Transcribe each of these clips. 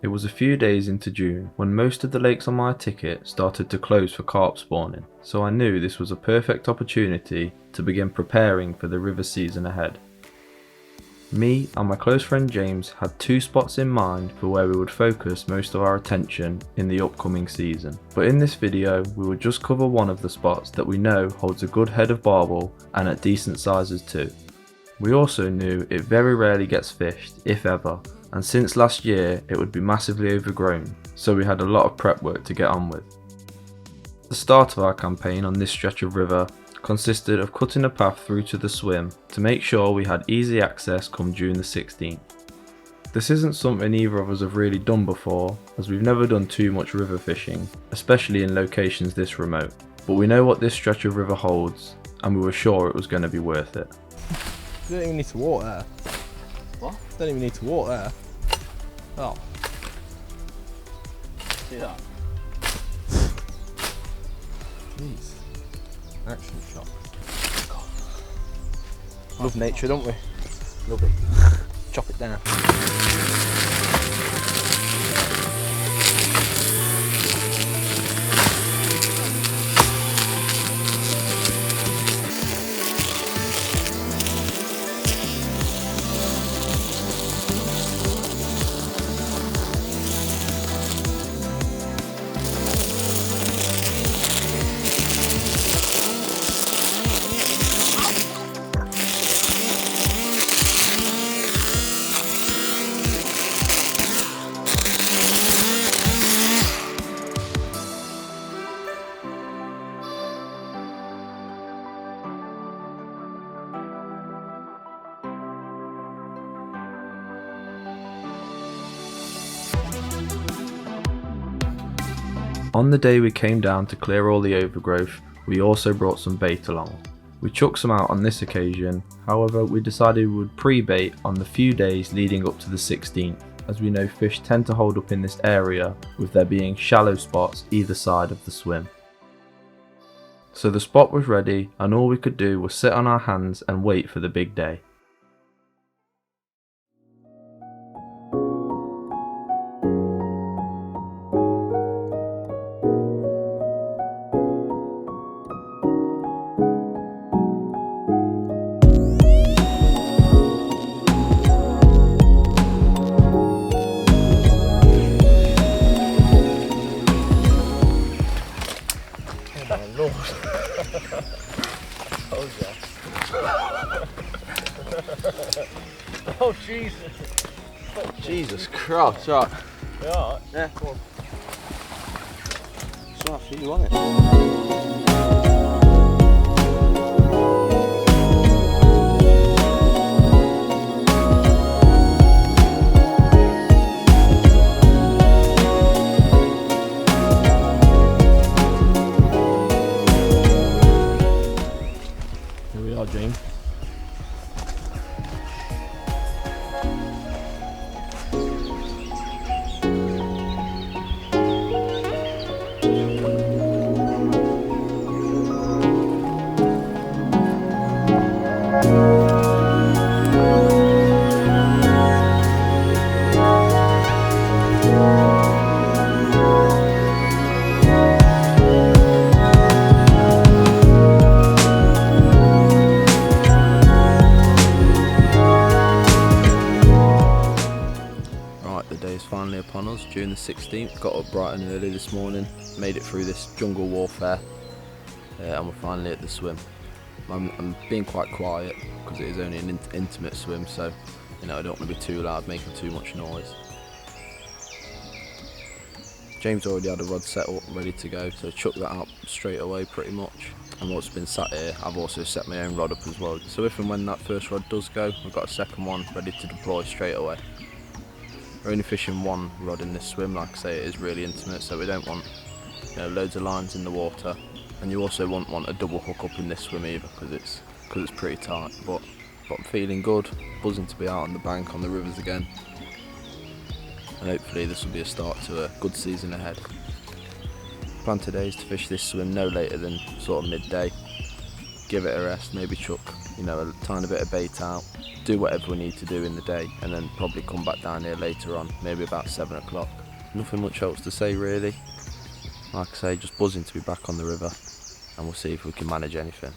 It was a few days into June when most of the lakes on my ticket started to close for carp spawning, so I knew this was a perfect opportunity to begin preparing for the river season ahead. Me and my close friend James had two spots in mind for where we would focus most of our attention in the upcoming season, but in this video we will just cover one of the spots that we know holds a good head of barbel and at decent sizes too. We also knew it very rarely gets fished, if ever, and since last year it would be massively overgrown, so we had a lot of prep work to get on with. The start of our campaign on this stretch of river consisted of cutting a path through to the swim to make sure we had easy access come June the 16th. This isn't something either of us have really done before, as we've never done too much river fishing, especially in locations this remote, but we know what this stretch of river holds and we were sure it was going to be worth it. You don't even need to walk there. What? Don't even need to walk there. Oh. See that? Jeez. Action shot. Love nature, don't we? Love it. Chop it down. On the day we came down to clear all the overgrowth, we also brought some bait along. We chucked some out on this occasion, however we decided we would pre-bait on the few days leading up to the 16th, as we know fish tend to hold up in this area with there being shallow spots either side of the swim. So the spot was ready and all we could do was sit on our hands and wait for the big day. Oh Jesus! Jesus Christ, right. You alright? Yeah, come on. So after you want it. Here we are, James. Finally upon us, June the 16th, got up bright and early this morning, made it through this jungle warfare and we're finally at the swim. I'm being quite quiet because it is only an intimate swim, so I don't want to be too loud, making too much noise. James already had a rod set up ready to go, so I chucked that out straight away pretty much. And what's been sat here, I've also set my own rod up as well, so if and when that first rod does go, I've got a second one ready to deploy straight away. We're only fishing one rod in this swim, like I say, it is really intimate, so we don't want loads of lines in the water, and you also won't want a double hook up in this swim either because it's pretty tight. But I'm feeling good, buzzing to be out on the bank on the rivers again, and hopefully this will be a start to a good season ahead. Plan today is to fish this swim no later than sort of midday, give it a rest, maybe chuck a tiny bit of bait out, do whatever we need to do in the day, and then probably come back down here later on, maybe about 7 o'clock. Nothing much else to say really. Like I say, just buzzing to be back on the river, and we'll see if we can manage anything.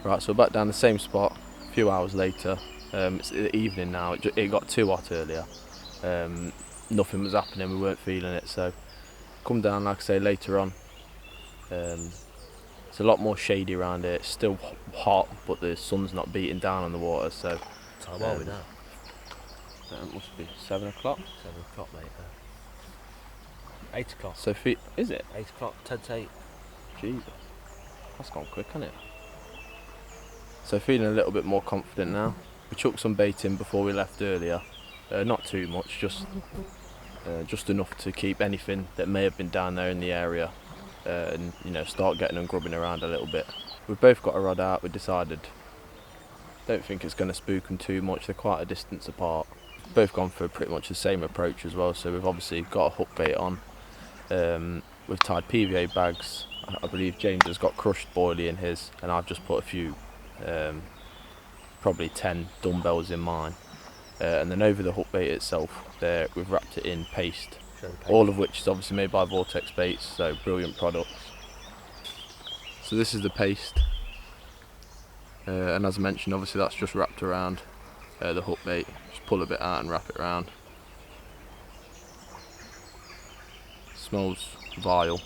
Right, so we're back down the same spot a few hours later. It's the evening now. It got too hot earlier. Nothing was happening, we weren't feeling it, so come down, like I say, later on. It's a lot more shady around here. It's still hot, but the sun's not beating down on the water, so What time are we now? it must be 7 o'clock. 7 o'clock, mate. 8 o'clock. So is it? 8 o'clock, 10 to 8. Jesus, that's gone quick, hasn't it? So feeling a little bit more confident now. We chucked some bait in before we left earlier. Not too much, just enough to keep anything that may have been down there in the area, and start getting them grubbing around a little bit. We've both got a rod out. We decided, don't think it's going to spook them too much. They're quite a distance apart. Both gone for pretty much the same approach as well. So we've obviously got a hook bait on. We've tied PVA bags. I believe James has got crushed boilie in his, and I've just put a few, probably 10 dumbbells in mine. And then over the hook bait itself, we've wrapped it in paste, all of which is obviously made by Vortex Baits, so brilliant products. So this is the paste, and as I mentioned, obviously that's just wrapped around the hook bait. Just pull a bit out and wrap it around. Smells vile,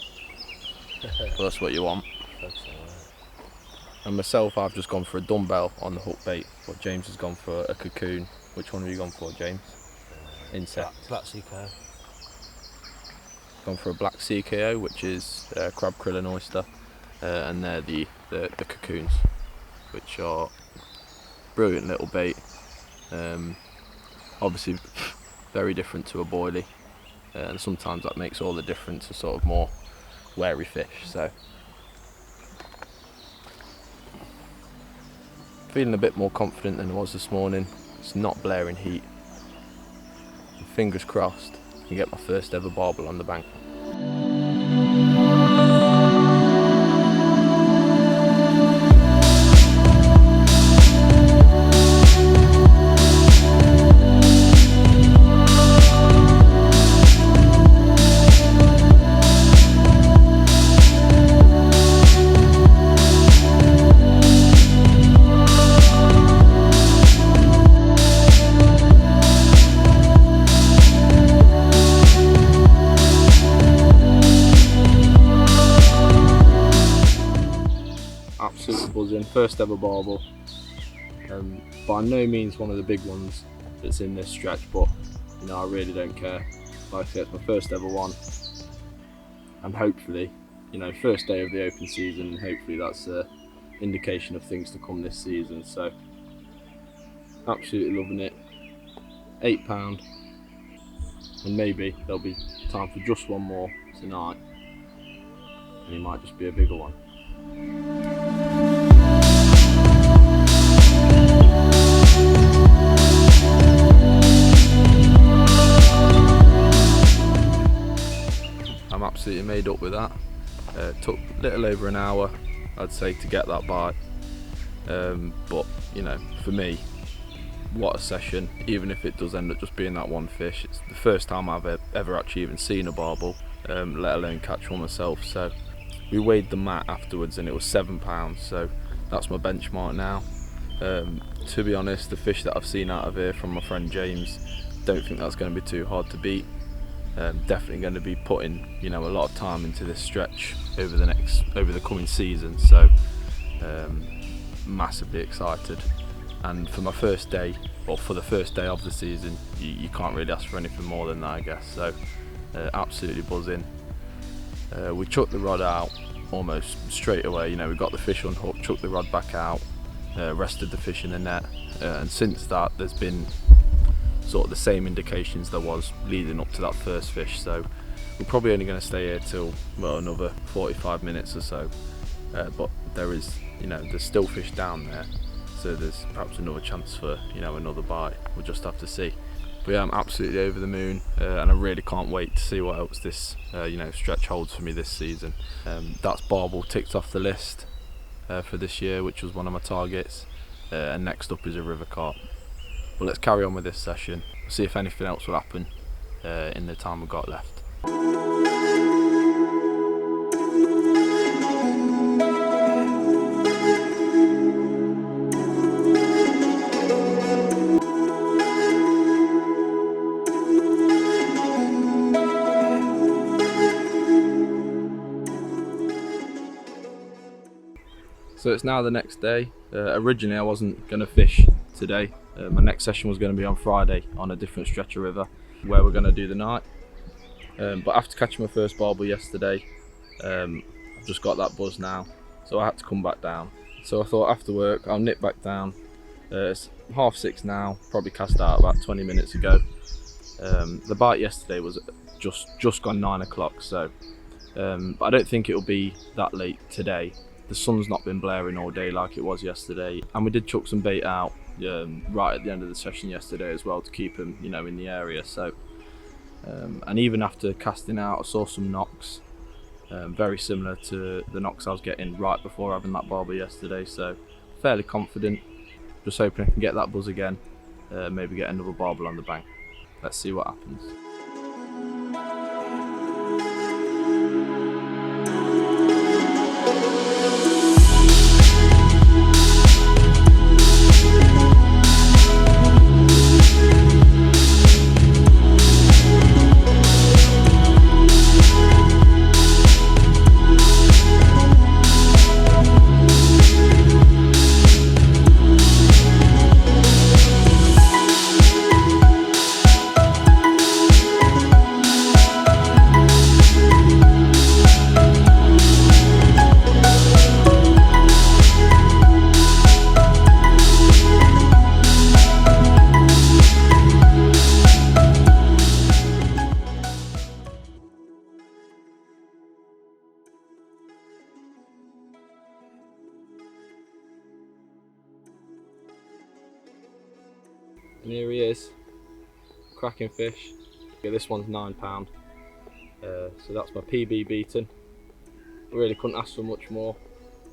but that's what you want. And myself, I've just gone for a dumbbell on the hook bait, but James has gone for a cocoon. Which one have you gone for, James? Insect. Black sea cow. Gone for a black sea KO, which is crab, krill and oyster, and they're the cocoons, which are brilliant little bait. Obviously very different to a boilie, and sometimes that makes all the difference to sort of more wary fish. So feeling a bit more confident than I was this morning. It's not blaring heat. Fingers crossed I can get my first ever barbel on the bank. Absolutely buzzing, first ever barbel. By no means one of the big ones that's in this stretch, but I really don't care. Like I said, it's my first ever one, and hopefully, first day of the open season, hopefully that's an indication of things to come this season. So absolutely loving it. £8, and maybe there'll be time for just one more tonight, and it might just be a bigger one. I'm absolutely made up with that. Took a little over an hour, I'd say, to get that bite, but for me, what a session. Even if it does end up just being that one fish, it's the first time I've ever actually even seen a barbel, let alone catch one myself. So we weighed the mat afterwards and it was £7, so that's my benchmark now. To be honest, the fish that I've seen out of here from my friend James, don't think that's going to be too hard to beat. Definitely going to be putting a lot of time into this stretch over the coming season, so massively excited. And for my first day, or for the first day of the season, you can't really ask for anything more than that, I guess. So absolutely buzzing. We chucked the rod out almost straight away. We got the fish unhooked, chucked the rod back out, rested the fish in the net, and since that there's been sort of the same indications there was leading up to that first fish. So we're probably only going to stay here till another 45 minutes or so, but there's still fish down there, so there's perhaps another chance for, you know, another bite. We'll just have to see. But yeah, I'm absolutely over the moon, and I really can't wait to see what else this you know, stretch holds for me this season. That's Barbel ticked off the list for this year, which was one of my targets, and next up is a river carp. But let's carry on with this session, see if anything else will happen in the time we've got left. So it's now the next day. Originally I wasn't going to fish today. My next session was going to be on Friday on a different stretch of river where we're going to do the night. But after catching my first barbel yesterday, I've just got that buzz now, so I had to come back down. So I thought after work I'll nip back down. It's 6:30 now, probably cast out about 20 minutes ago. The bite yesterday was just gone 9 o'clock, so but I don't think it'll be that late today. The sun's not been blaring all day like it was yesterday, and we did chuck some bait out right at the end of the session yesterday as well to keep them, you know, in the area. So and even after casting out, I saw some knocks very similar to the knocks I was getting right before having that barbel yesterday, so fairly confident. Just hoping I can get that buzz again, maybe get another barbel on the bank. Let's see what happens. And here he is, cracking fish. Okay, this one's £9, so that's my PB beaten. Really couldn't ask for much more.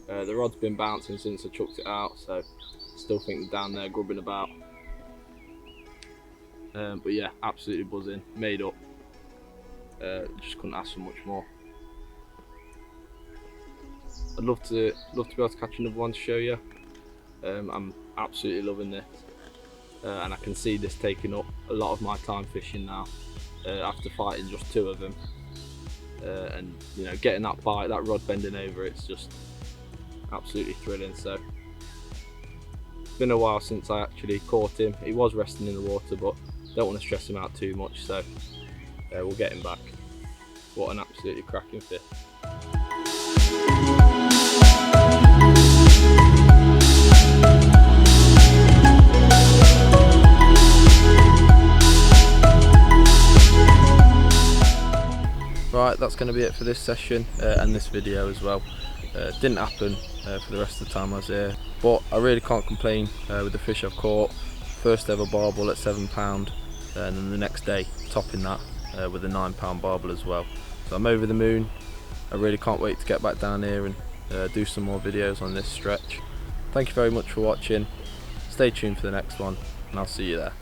The rod's been bouncing since I chucked it out, so still think they're down there grubbing about. But yeah, absolutely buzzing, made up. Just couldn't ask for much more. I'd love to be able to catch another one to show you. I'm absolutely loving this. And I can see this taking up a lot of my time fishing now, after fighting just 2 of them, and you know, getting that bite, that rod bending over, it's just absolutely thrilling. So it's been a while since I actually caught him. He was resting in the water, but don't want to stress him out too much, so we'll get him back. What an absolutely cracking fish. Right, that's going to be it for this session and this video as well. Didn't happen for the rest of the time I was here, but I really can't complain with the fish I've caught. First ever barbel at £7, and then the next day topping that with a £9 barbel as well. So I'm over the moon. I really can't wait to get back down here and do some more videos on this stretch. Thank you very much for watching. Stay tuned for the next one, and I'll see you there.